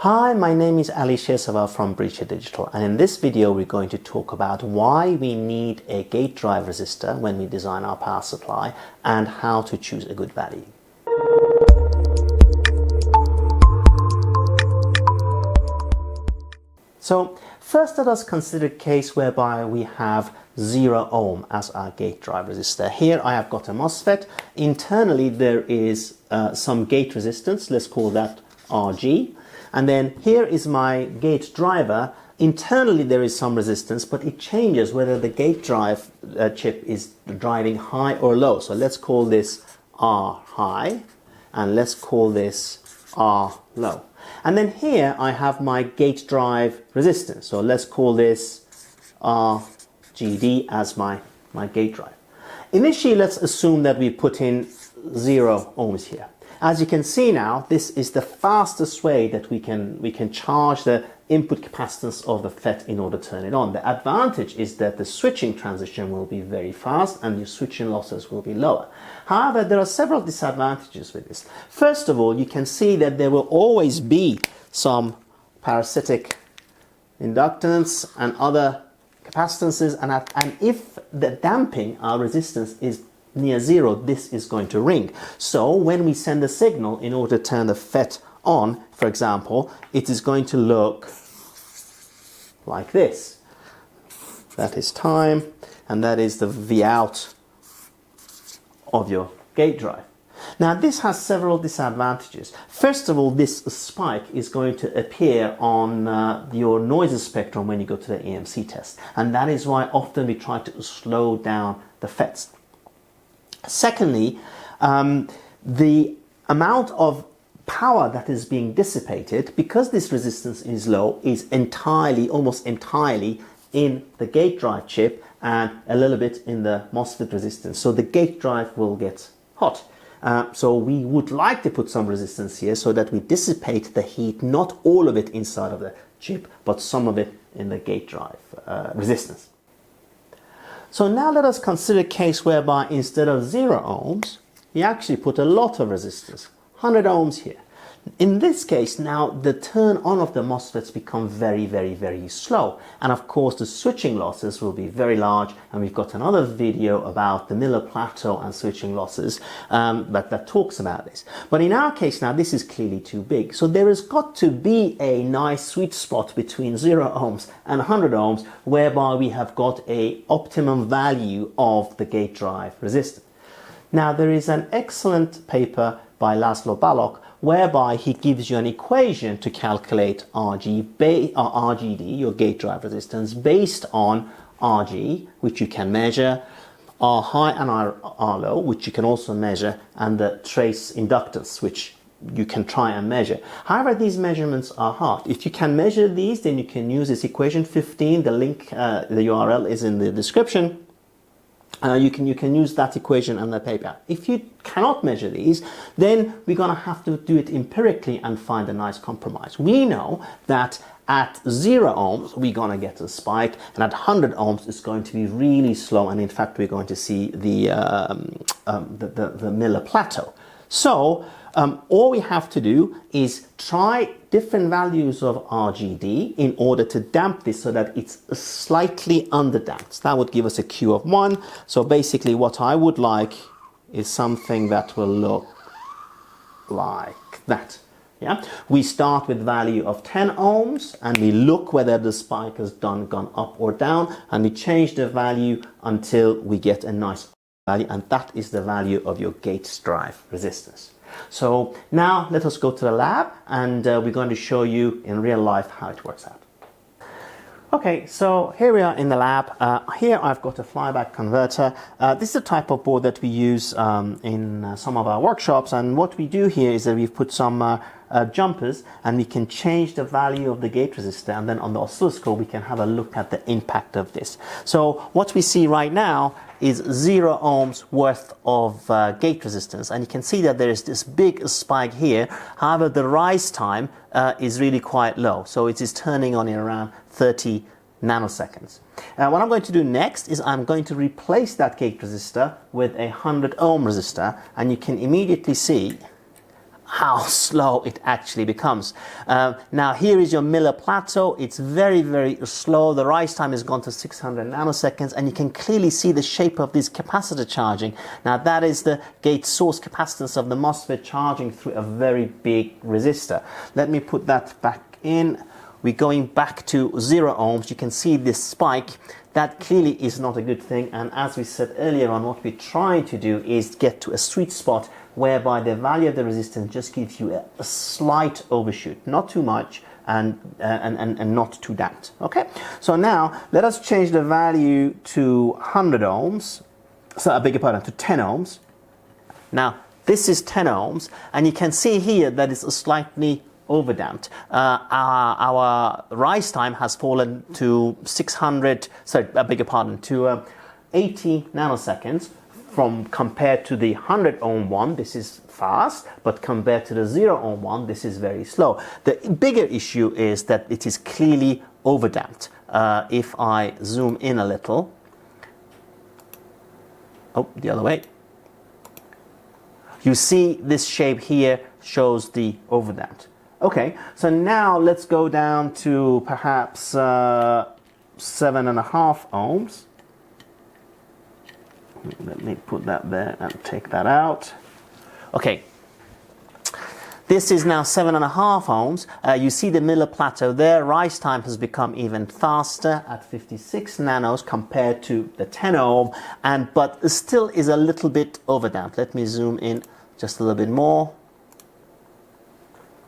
Hi, my name is Ali Shesava from Breacher Digital, and in this video we're going to talk about why we need a gate drive resistor when we design our power supply and how to choose a good value. So first let us consider a case whereby we have 0 ohm as our gate drive resistor. Here I have got a MOSFET. Internally there is some gate resistance, let's call that RG. And then here is my gate driver. Internally there is some resistance, but it changes whether the gate drive chip is driving high or low. So let's call this R high and let's call this R low. And then here I have my gate drive resistance. So let's call this RGD as my gate drive. Initially, let's assume that we put in 0 ohms here. As you can see now, this is the fastest way that we can charge the input capacitance of the FET in order to turn it on. The advantage is that the switching transition will be very fast and your switching losses will be lower. However, there are several disadvantages with this. First of all, you can see that there will always be some parasitic inductance and other capacitances, and if the damping, our resistance, is near 0, this is going to ring. So when we send a signal in order to turn the FET on, for example, it is going to look like this. That is time, and that is the Vout of your gate drive. Now this has several disadvantages. First of all, this spike is going to appear on your noise spectrum when you go to the EMC test, and that is why often we try to slow down the FETs. Secondly, the amount of power that is being dissipated, because this resistance is low, is almost entirely in the gate drive chip and a little bit in the MOSFET resistance. So the gate drive will get hot. So we would like to put some resistance here so that we dissipate the heat, not all of it inside of the chip, but some of it in the gate drive resistance. So now let us consider a case whereby instead of 0 ohms, we actually put a lot of resistance, 100 ohms here. In this case, now the turn on of the MOSFETs become very slow. And of course, the switching losses will be very large. And we've got another video about the Miller plateau and switching losses that talks about this. But in our case now, this is clearly too big. So there has got to be a nice sweet spot between 0 ohms and 100 ohms, whereby we have got a optimum value of the gate drive resistance. Now, there is an excellent paper by Laszlo Balogh whereby he gives you an equation to calculate RGD, your gate drive resistance, based on RG, which you can measure, R high and R low, which you can also measure, and the trace inductance, which you can try and measure. However, these measurements are hard. If you can measure these, then you can use this equation 15. The link, the URL is in the description. You can use that equation and the paper. If you cannot measure these, then we're going to have to do it empirically and find a nice compromise. We know that at 0 ohms, we're going to get a spike, and at 100 ohms, it's going to be really slow, and in fact, we're going to see the Miller plateau. So all we have to do is try different values of RGD in order to damp this so that it's slightly underdamped. So that would give us a Q of 1. So basically what I would like is something that will look like that. Yeah, we start with value of 10 ohms and we look whether the spike has gone up or down, and we change the value until we get a nice value, and that is the value of your gate drive resistance. So now let us go to the lab, and we're going to show you in real life how it works out. Okay, so here we are in the lab. Here I've got a flyback converter. This is the type of board that we use in some of our workshops, and what we do here is that we've put some jumpers, and we can change the value of the gate resistor, and then on the oscilloscope we can have a look at the impact of this. So what we see right now is 0 ohms worth of gate resistance, and you can see that there is this big spike here. However, the rise time is really quite low, so it is turning on in around 30 nanoseconds. What I'm going to do next is I'm going to replace that gate resistor with a 100 ohm resistor, and you can immediately see how slow it actually becomes. Now here is your Miller plateau. It's very, very slow. The rise time has gone to 600 nanoseconds, and you can clearly see the shape of this capacitor charging. Now that is the gate source capacitance of the MOSFET charging through a very big resistor. Let me put that back in. We're going back to 0 ohms. You can see this spike. That clearly is not a good thing, and as we said earlier on, what we're trying to do is get to a sweet spot whereby the value of the resistance just gives you a slight overshoot, not too much and not too damped. Okay, so now let us change the value to 100 ohms, so I beg your pardon, to 10 ohms. Now this is 10 ohms, and you can see here that it's slightly overdamped. Our rise time has fallen to 80 nanoseconds from compared to the 100 ohm one. This is fast, but compared to the 0 ohm one, this is very slow. The bigger issue is that it is clearly overdamped. If I zoom in a little, the other way, you see this shape here shows the overdamped. Okay, so now let's go down to perhaps 7.5 ohms. Let me put that there and take that out. Okay, this is now 7.5 ohms. You see the Miller plateau there. Rise time has become even faster at 56 nanos compared to the 10 ohm, but it still is a little bit overdamped. Let me zoom in just a little bit more.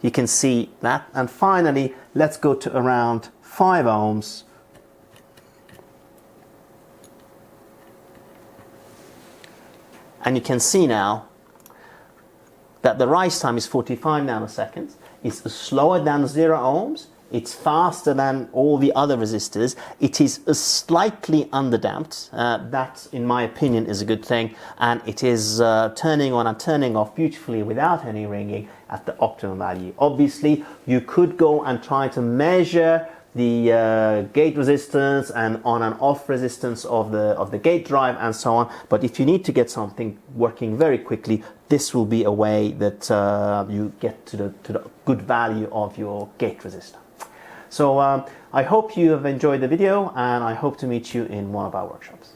You can see that. And finally, let's go to around 5 ohms. And you can see now that the rise time is 45 nanoseconds. It's slower than 0 ohms. It's faster than all the other resistors. It is slightly underdamped. That, in my opinion, is a good thing. And it is turning on and turning off beautifully without any ringing at the optimum value. Obviously, you could go and try to measure the gate resistance and on and off resistance of the gate drive and so on. But if you need to get something working very quickly, this will be a way that you get to the good value of your gate resistor. So I hope you have enjoyed the video, and I hope to meet you in one of our workshops.